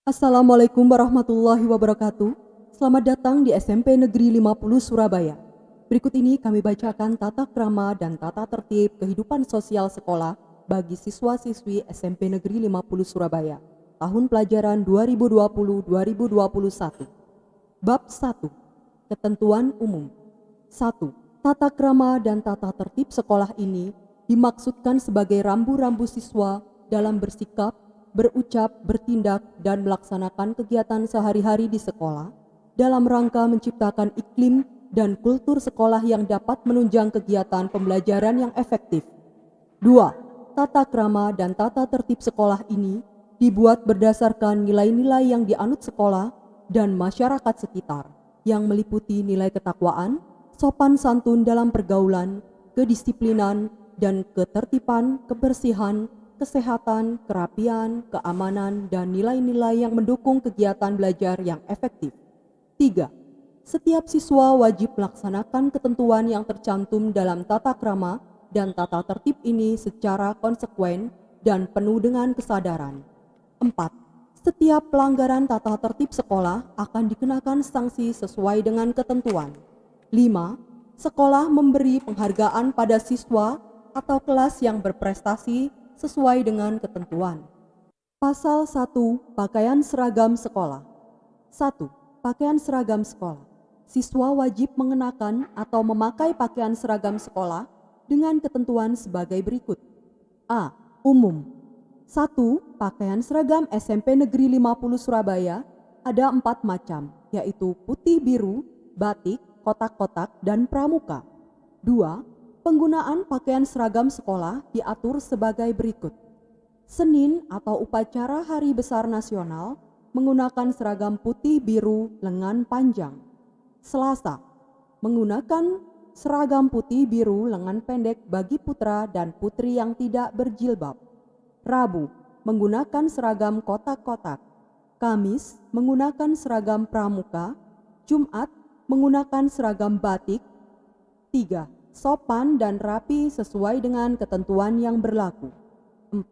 Assalamualaikum warahmatullahi wabarakatuh. Selamat datang di SMP Negeri 50 Surabaya. Berikut ini kami bacakan tata krama dan tata tertib kehidupan sosial sekolah bagi siswa-siswi SMP Negeri 50 Surabaya tahun pelajaran 2020-2021. Bab 1. Ketentuan umum. 1. Tata krama dan tata tertib sekolah ini dimaksudkan sebagai rambu-rambu siswa dalam bersikap, berucap, bertindak, dan melaksanakan kegiatan sehari-hari di sekolah dalam rangka menciptakan iklim dan kultur sekolah yang dapat menunjang kegiatan pembelajaran yang efektif. 2. Tata krama dan tata tertib sekolah ini dibuat berdasarkan nilai-nilai yang dianut sekolah dan masyarakat sekitar yang meliputi nilai ketakwaan, sopan santun dalam pergaulan, kedisiplinan, dan ketertiban, kebersihan, kesehatan, kerapian, keamanan, dan nilai-nilai yang mendukung kegiatan belajar yang efektif. 3. Setiap siswa wajib melaksanakan ketentuan yang tercantum dalam tata krama dan tata tertib ini secara konsekuen dan penuh dengan kesadaran. 4. Setiap pelanggaran tata tertib sekolah akan dikenakan sanksi sesuai dengan ketentuan. 5. Sekolah memberi penghargaan pada siswa atau kelas yang berprestasi sesuai dengan ketentuan. Pasal 1. Pakaian seragam sekolah. 1. Pakaian seragam sekolah. Siswa wajib mengenakan atau memakai pakaian seragam sekolah dengan ketentuan sebagai berikut. A. Umum. 1. Pakaian seragam SMP Negeri 50 Surabaya ada 4 macam, yaitu putih biru, batik, kotak-kotak, dan pramuka. 2. Penggunaan pakaian seragam sekolah diatur sebagai berikut. Senin atau upacara Hari Besar Nasional menggunakan seragam putih biru lengan panjang. Selasa menggunakan seragam putih biru lengan pendek bagi putra dan putri yang tidak berjilbab. Rabu menggunakan seragam kotak-kotak. Kamis menggunakan seragam pramuka. Jumat menggunakan seragam batik. 3. Sopan dan rapi sesuai dengan ketentuan yang berlaku. 4.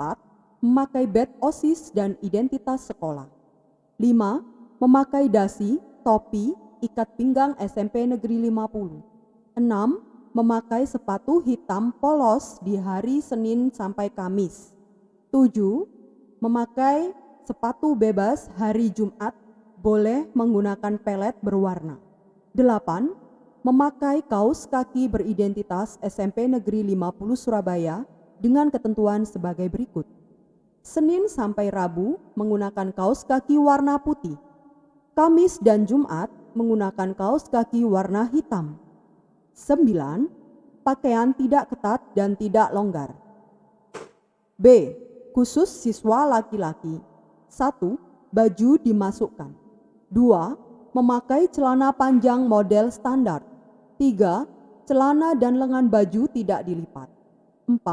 Memakai badge OSIS dan identitas sekolah. 5. Memakai dasi, topi, ikat pinggang SMP Negeri 50. 6. Memakai sepatu hitam polos di hari Senin sampai Kamis. 7. Memakai sepatu bebas hari Jumat, boleh menggunakan pelet berwarna. 8. Memakai kaos kaki beridentitas SMP Negeri 50 Surabaya dengan ketentuan sebagai berikut. Senin sampai Rabu menggunakan kaos kaki warna putih. Kamis dan Jumat menggunakan kaos kaki warna hitam. 9. Pakaian tidak ketat dan tidak longgar. B. Khusus siswa laki-laki. 1. Baju dimasukkan. 2. Memakai celana panjang model standar. 3. Celana dan lengan baju tidak dilipat. 4.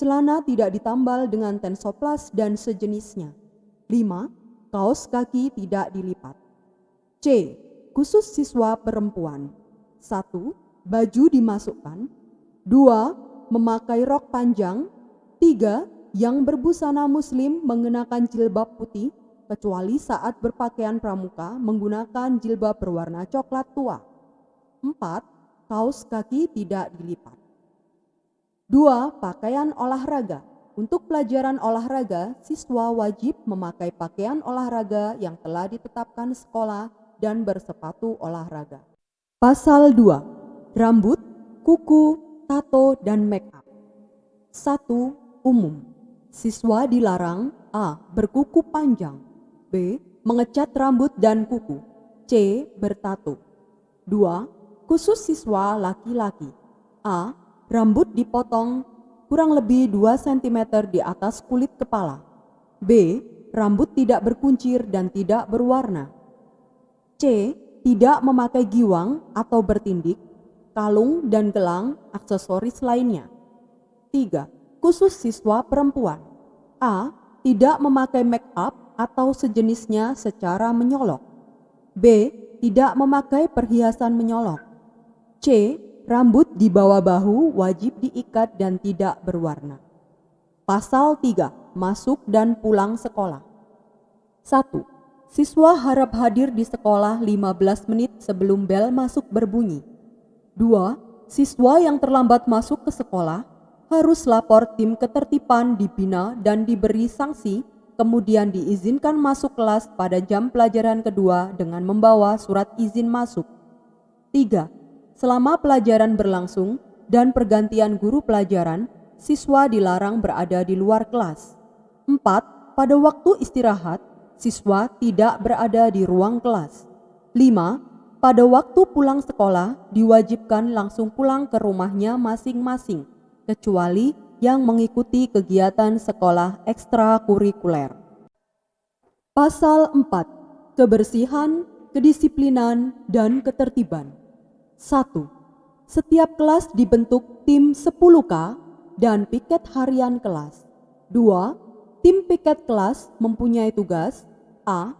Celana tidak ditambal dengan tensoplas dan sejenisnya. 5. Kaos kaki tidak dilipat. C. Khusus siswa perempuan. 1. Baju dimasukkan. 2. Memakai rok panjang. 3. Yang berbusana muslim mengenakan jilbab putih, kecuali saat berpakaian pramuka menggunakan jilbab berwarna coklat tua. 4. Kaos kaki tidak dilipat. 2. Pakaian olahraga. Untuk pelajaran olahraga, siswa wajib memakai pakaian olahraga yang telah ditetapkan sekolah dan bersepatu olahraga. Pasal 2. Rambut, kuku, tato, dan make up. 1. Umum. Siswa dilarang A. Berkuku panjang. B. Mengecat rambut dan kuku. C. Bertato. 2. Khusus siswa laki-laki. A. Rambut dipotong kurang lebih 2 cm di atas kulit kepala. B. Rambut tidak berkuncir dan tidak berwarna. C. Tidak memakai giwang atau bertindik, kalung dan gelang, aksesoris lainnya. 3. Khusus siswa perempuan. A. Tidak memakai make up atau sejenisnya secara menyolok. B. Tidak memakai perhiasan menyolok. C. Rambut di bawah bahu wajib diikat dan tidak berwarna. Pasal 3. Masuk dan pulang sekolah. 1. Siswa harap hadir di sekolah 15 menit sebelum bel masuk berbunyi. 2. Siswa yang terlambat masuk ke sekolah harus lapor tim ketertiban dibina dan diberi sanksi, kemudian diizinkan masuk kelas pada jam pelajaran kedua dengan membawa surat izin masuk. 3. Selama pelajaran berlangsung dan pergantian guru pelajaran, siswa dilarang berada di luar kelas. 4. Pada waktu istirahat, siswa tidak berada di ruang kelas. 5. Pada waktu pulang sekolah, diwajibkan langsung pulang ke rumahnya masing-masing, kecuali yang mengikuti kegiatan sekolah ekstrakurikuler. Pasal 4. Kebersihan, kedisiplinan, dan ketertiban. 1. Setiap kelas dibentuk tim 10K dan piket harian kelas. 2. Tim piket kelas mempunyai tugas A.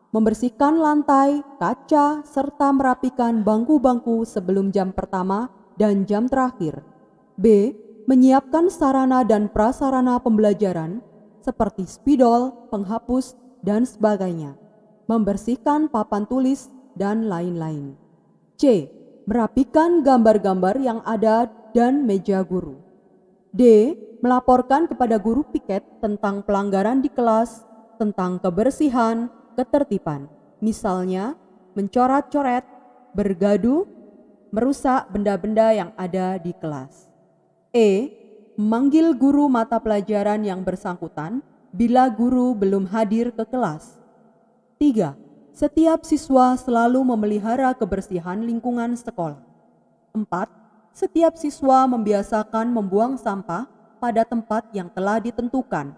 Membersihkan lantai, kaca, serta merapikan bangku-bangku sebelum jam pertama dan jam terakhir. B. Menyiapkan sarana dan prasarana pembelajaran seperti spidol, penghapus, dan sebagainya. Membersihkan papan tulis, dan lain-lain. C. Merapikan gambar-gambar yang ada dan meja guru. D. Melaporkan kepada guru piket tentang pelanggaran di kelas, tentang kebersihan, ketertiban, misalnya mencoret-coret, bergaduh, merusak benda-benda yang ada di kelas. E. Memanggil guru mata pelajaran yang bersangkutan bila guru belum hadir ke kelas. 3. Setiap siswa selalu memelihara kebersihan lingkungan sekolah. 4. Setiap siswa membiasakan membuang sampah pada tempat yang telah ditentukan.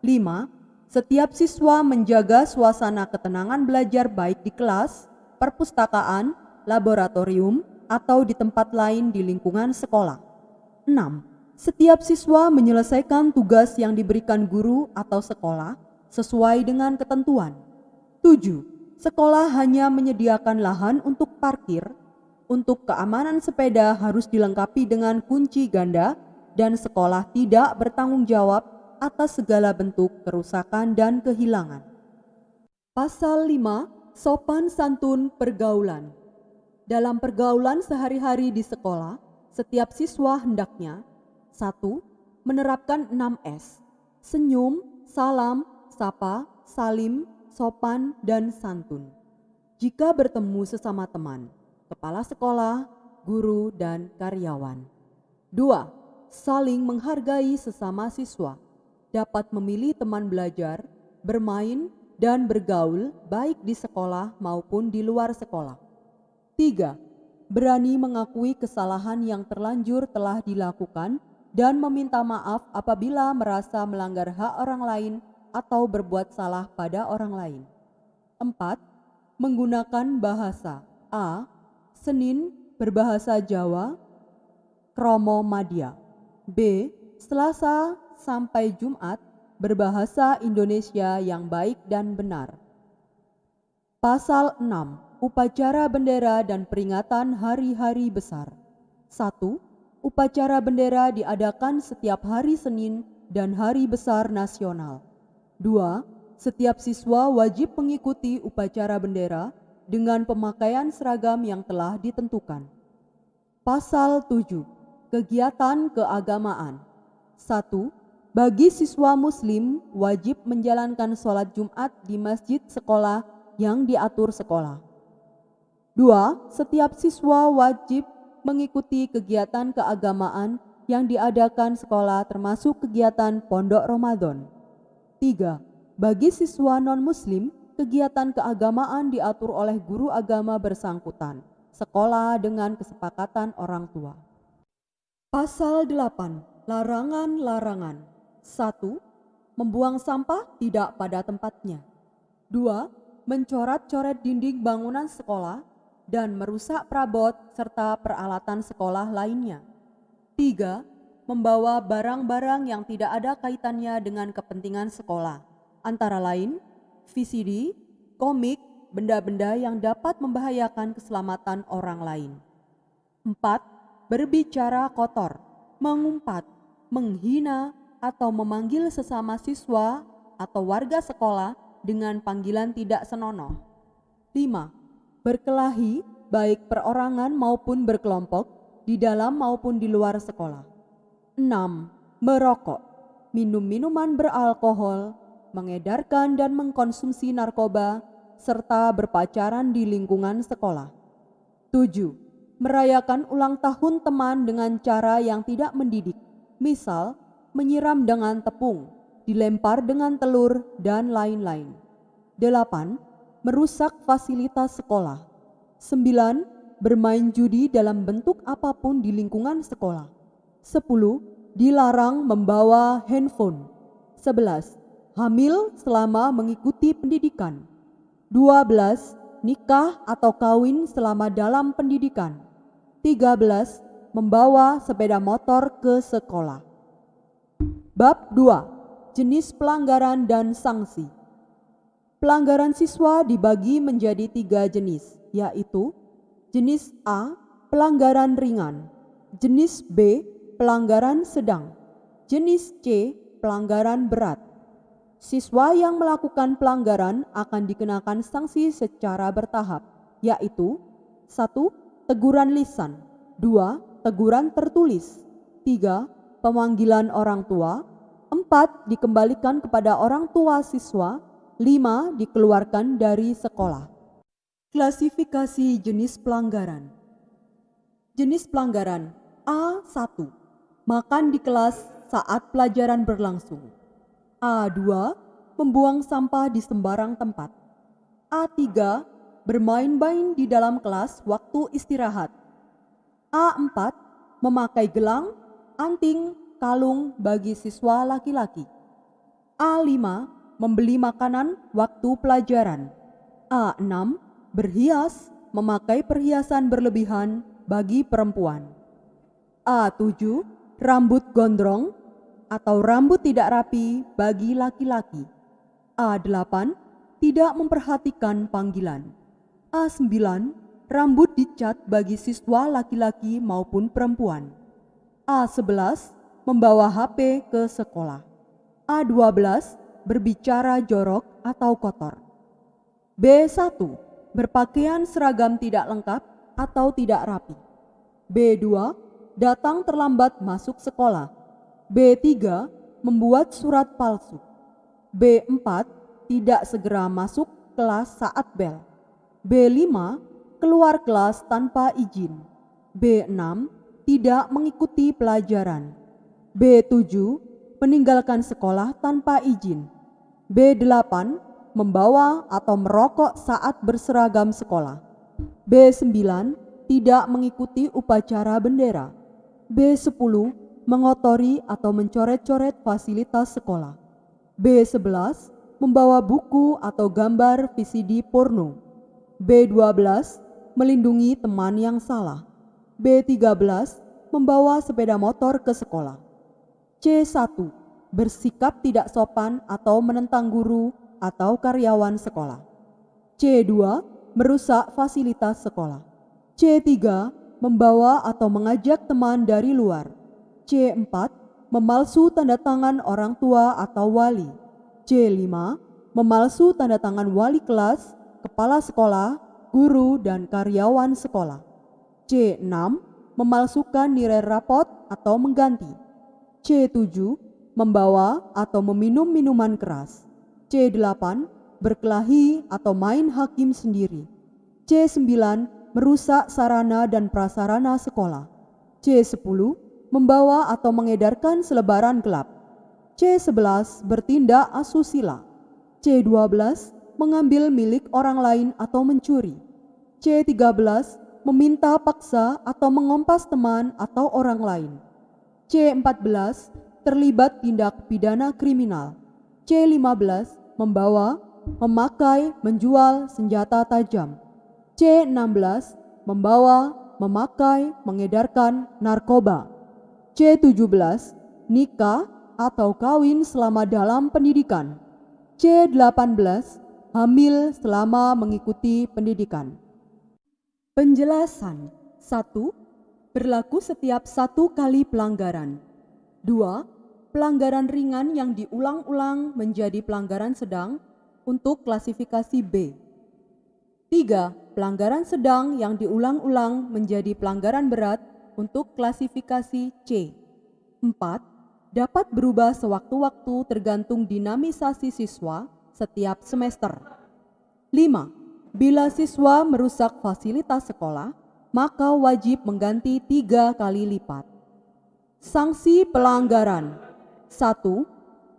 5. Setiap siswa menjaga suasana ketenangan belajar baik di kelas, perpustakaan, laboratorium, atau di tempat lain di lingkungan sekolah. 6. Setiap siswa menyelesaikan tugas yang diberikan guru atau sekolah sesuai dengan ketentuan. 7. Sekolah hanya menyediakan lahan untuk parkir. Untuk keamanan sepeda harus dilengkapi dengan kunci ganda dan sekolah tidak bertanggung jawab atas segala bentuk kerusakan dan kehilangan. Pasal 5. Sopan santun pergaulan. Dalam pergaulan sehari-hari di sekolah, setiap siswa hendaknya 1. Menerapkan 6S. Senyum, salam, sapa, salim, sopan, dan santun. Jika bertemu sesama teman, kepala sekolah, guru, dan karyawan. 2. Saling menghargai sesama siswa. Dapat memilih teman belajar, bermain, dan bergaul baik di sekolah maupun di luar sekolah. 3. Berani mengakui kesalahan yang terlanjur telah dilakukan dan meminta maaf apabila merasa melanggar hak orang lain atau berbuat salah pada orang lain. 4. Menggunakan bahasa A. Senin berbahasa Jawa, Kromo Madya. B. Selasa sampai Jumat berbahasa Indonesia yang baik dan benar. Pasal 6. Upacara bendera dan peringatan hari-hari besar. 1. Upacara bendera diadakan setiap hari Senin dan hari besar nasional. 2. Setiap siswa wajib mengikuti upacara bendera dengan pemakaian seragam yang telah ditentukan. Pasal 7. Kegiatan keagamaan. 1. Bagi siswa muslim wajib menjalankan sholat Jumat di masjid sekolah yang diatur sekolah. 2. Setiap siswa wajib mengikuti kegiatan keagamaan yang diadakan sekolah termasuk kegiatan pondok Ramadan. 3. Bagi siswa non-muslim, kegiatan keagamaan diatur oleh guru agama bersangkutan, sekolah dengan kesepakatan orang tua. Pasal 8. Larangan-larangan. 1. Membuang sampah tidak pada tempatnya. 2. Mencoret-coret dinding bangunan sekolah dan merusak perabot serta peralatan sekolah lainnya. 3. Membawa barang-barang yang tidak ada kaitannya dengan kepentingan sekolah, antara lain VCD, komik, benda-benda yang dapat membahayakan keselamatan orang lain. 4. Berbicara kotor, mengumpat, menghina, atau memanggil sesama siswa atau warga sekolah dengan panggilan tidak senonoh. 5. Berkelahi baik perorangan maupun berkelompok di dalam maupun di luar sekolah. 6. Merokok, minum minuman beralkohol, mengedarkan dan mengkonsumsi narkoba, serta berpacaran di lingkungan sekolah. 7. Merayakan ulang tahun teman dengan cara yang tidak mendidik, misal menyiram dengan tepung, dilempar dengan telur, dan lain-lain. 8. Merusak fasilitas sekolah. 9. Bermain judi dalam bentuk apapun di lingkungan sekolah. 10. Dilarang membawa handphone. 11. Hamil selama mengikuti pendidikan. 12. Nikah atau kawin selama dalam pendidikan. 13. Membawa sepeda motor ke sekolah. Bab 2. Jenis pelanggaran dan sanksi. Pelanggaran siswa dibagi menjadi 3 jenis, yaitu jenis A, pelanggaran ringan, jenis B, pelanggaran sedang, jenis C, pelanggaran berat. Siswa yang melakukan pelanggaran akan dikenakan sanksi secara bertahap, yaitu 1. Teguran lisan, 2. Teguran tertulis, 3. Pemanggilan orang tua, 4. Dikembalikan kepada orang tua siswa, 5. Dikeluarkan dari sekolah. Klasifikasi jenis pelanggaran. Jenis pelanggaran A1. Makan di kelas saat pelajaran berlangsung. A2. Membuang sampah di sembarang tempat. A3. Bermain-main di dalam kelas waktu istirahat. A4. Memakai gelang, anting, kalung bagi siswa laki-laki. A5. Membeli makanan waktu pelajaran. A6. Berhias, memakai perhiasan berlebihan bagi perempuan. A7. Rambut gondrong atau rambut tidak rapi bagi laki-laki. A8. Tidak memperhatikan panggilan. A9. Rambut dicat bagi siswa laki-laki maupun perempuan. A11. Membawa HP ke sekolah. A12. Berbicara jorok atau kotor. B1. Berpakaian seragam tidak lengkap atau tidak rapi. B2. Datang terlambat masuk sekolah. B3. Membuat surat palsu. B4. Tidak segera masuk kelas saat bel. B5. Keluar kelas tanpa izin. B6. Tidak mengikuti pelajaran. B7. Meninggalkan sekolah tanpa izin. B8. Membawa atau merokok saat berseragam sekolah. B9. Tidak mengikuti upacara bendera. B10. Mengotori atau mencoret-coret fasilitas sekolah. B11. Membawa buku atau gambar VCD porno. B12. Melindungi teman yang salah. B13. Membawa sepeda motor ke sekolah. C1. Bersikap tidak sopan atau menentang guru atau karyawan sekolah. C2. Merusak fasilitas sekolah. C3. Membawa atau mengajak teman dari luar. C4. Memalsu tanda tangan orang tua atau wali. C5. Memalsu tanda tangan wali kelas, kepala sekolah, guru, dan karyawan sekolah. C6. Memalsukan nilai rapot atau mengganti. C7. Membawa atau meminum minuman keras. C8. Berkelahi atau main hakim sendiri. C9. Merusak sarana dan prasarana sekolah. C10. Membawa atau mengedarkan selebaran gelap. C11. Bertindak asusila. C12. Mengambil milik orang lain atau mencuri. C13. Meminta paksa atau mengompas teman atau orang lain. C14. Terlibat tindak pidana kriminal. C15. Membawa, memakai, menjual senjata tajam. C16. Membawa, memakai, mengedarkan narkoba. C17. Nikah atau kawin selama dalam pendidikan. C18. Hamil selama mengikuti pendidikan. Penjelasan. 1. Berlaku setiap 1 kali pelanggaran. 2. Pelanggaran ringan yang diulang-ulang menjadi pelanggaran sedang untuk klasifikasi B. 3. Pelanggaran sedang yang diulang-ulang menjadi pelanggaran berat untuk klasifikasi C. 4. Dapat berubah sewaktu-waktu tergantung dinamisasi siswa setiap semester. 5. Bila siswa merusak fasilitas sekolah, maka wajib mengganti 3 kali lipat. Sanksi pelanggaran. 1.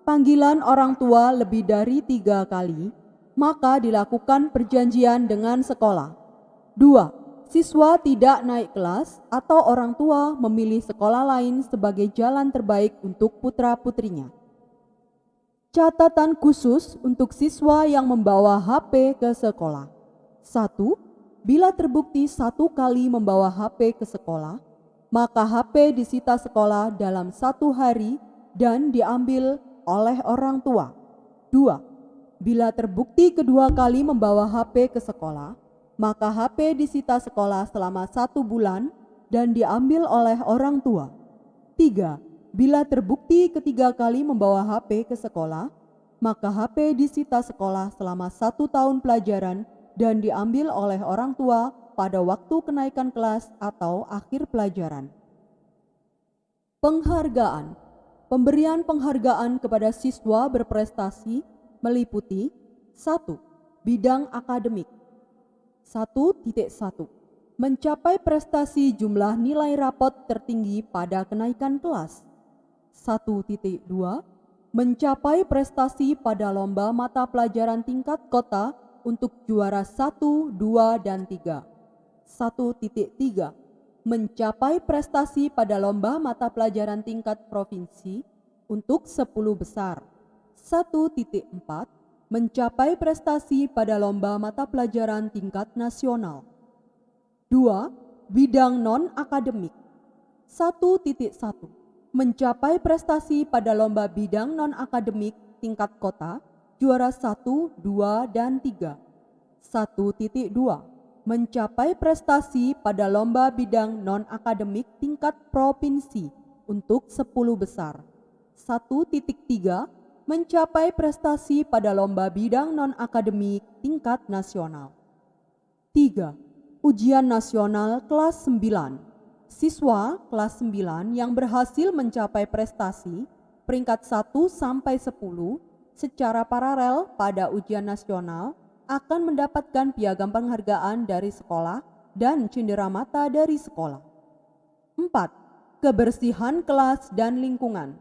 Panggilan orang tua lebih dari 3 kali, maka dilakukan perjanjian dengan sekolah. 2. Siswa tidak naik kelas atau orang tua memilih sekolah lain sebagai jalan terbaik untuk putra-putrinya. Catatan khusus untuk siswa yang membawa HP ke sekolah. 1. Bila terbukti 1 kali membawa HP ke sekolah, maka HP disita sekolah dalam 1 hari dan diambil oleh orang tua. 2. Bila terbukti kedua kali membawa HP ke sekolah, maka HP disita sekolah selama 1 bulan dan diambil oleh orang tua. 3. Bila terbukti ketiga kali membawa HP ke sekolah, maka HP disita sekolah selama 1 tahun pelajaran dan diambil oleh orang tua pada waktu kenaikan kelas atau akhir pelajaran. Penghargaan. Pemberian penghargaan kepada siswa berprestasi meliputi 1. Bidang akademik. 1.1. Mencapai prestasi jumlah nilai rapot tertinggi pada kenaikan kelas. 1.2. Mencapai prestasi pada lomba mata pelajaran tingkat kota untuk juara 1, 2, dan 3. 1.3. Mencapai prestasi pada lomba mata pelajaran tingkat provinsi untuk 10 besar. 1.4. Mencapai prestasi pada lomba mata pelajaran tingkat nasional. 2. Bidang non-akademik. 1.1. Mencapai prestasi pada lomba bidang non-akademik tingkat kota, juara 1, 2, dan 3. 1.2. Mencapai prestasi pada lomba bidang non-akademik tingkat provinsi untuk 10 besar. 1.3. Mencapai prestasi pada lomba bidang non-akademik tingkat nasional. 3. Ujian nasional kelas 9. Siswa kelas 9 yang berhasil mencapai prestasi peringkat 1 sampai 10 secara paralel pada ujian nasional akan mendapatkan piagam penghargaan dari sekolah dan cenderamata dari sekolah. 4. Kebersihan kelas dan lingkungan.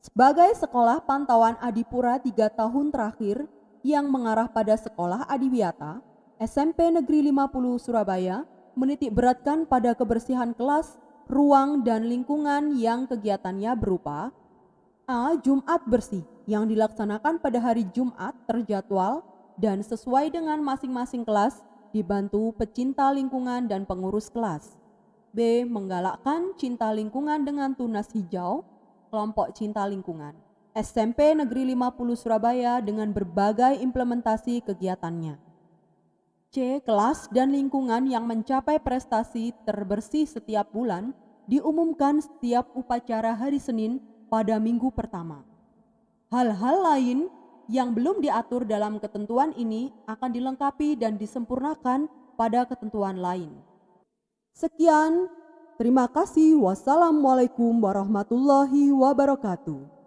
Sebagai sekolah pantauan Adipura 3 tahun terakhir yang mengarah pada sekolah adiwiyata, SMP Negeri 50 Surabaya menitik beratkan pada kebersihan kelas, ruang, dan lingkungan yang kegiatannya berupa A. Jumat bersih yang dilaksanakan pada hari Jumat terjadwal dan sesuai dengan masing-masing kelas dibantu pecinta lingkungan dan pengurus kelas. B. Menggalakkan cinta lingkungan dengan tunas hijau, kelompok cinta lingkungan. SMP Negeri 50 Surabaya dengan berbagai implementasi kegiatannya. C. Kelas dan lingkungan yang mencapai prestasi terbersih setiap bulan diumumkan setiap upacara hari Senin pada minggu pertama. Hal-hal lain yang belum diatur dalam ketentuan ini akan dilengkapi dan disempurnakan pada ketentuan lain. Sekian, terima kasih. Wassalamualaikum warahmatullahi wabarakatuh.